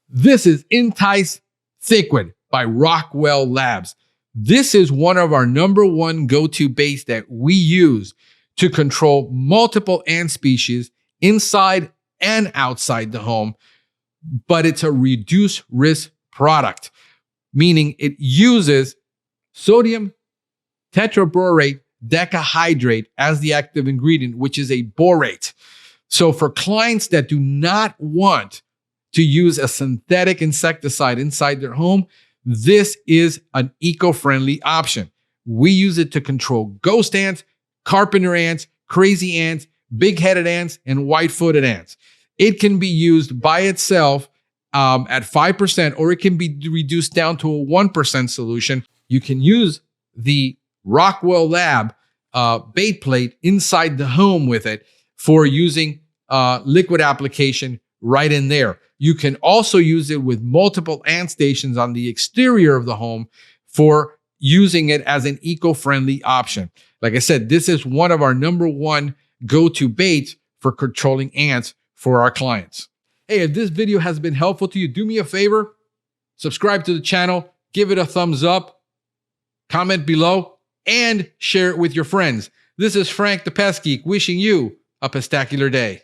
This is Intice Thiquid by Rockwell Labs. This is one of our #1 go-to baits that we use to control multiple ant species inside and outside the home, but it's a reduced risk product, meaning it uses sodium tetraborate decahydrate as the active ingredient, which is a borate. So for clients that do not want to use a synthetic insecticide inside their home, this is an eco-friendly option. We use it to control ghost ants, carpenter ants, crazy ants, big-headed ants, and white-footed ants. It can be used by itself at 5%, or it can be reduced down to a 1% solution. You can use the Rockwell Lab bait plate inside the home with it for using liquid application right in there. You can also use it with multiple ant stations on the exterior of the home for using it as an eco-friendly option. Like I said, this is one of our #1 go-to baits for controlling ants for our clients. Hey, if this video has been helpful to you, do me a favor, subscribe to the channel, give it a thumbs up, comment below, and share it with your friends. This is Frank the Pest Geek wishing you a pestacular day.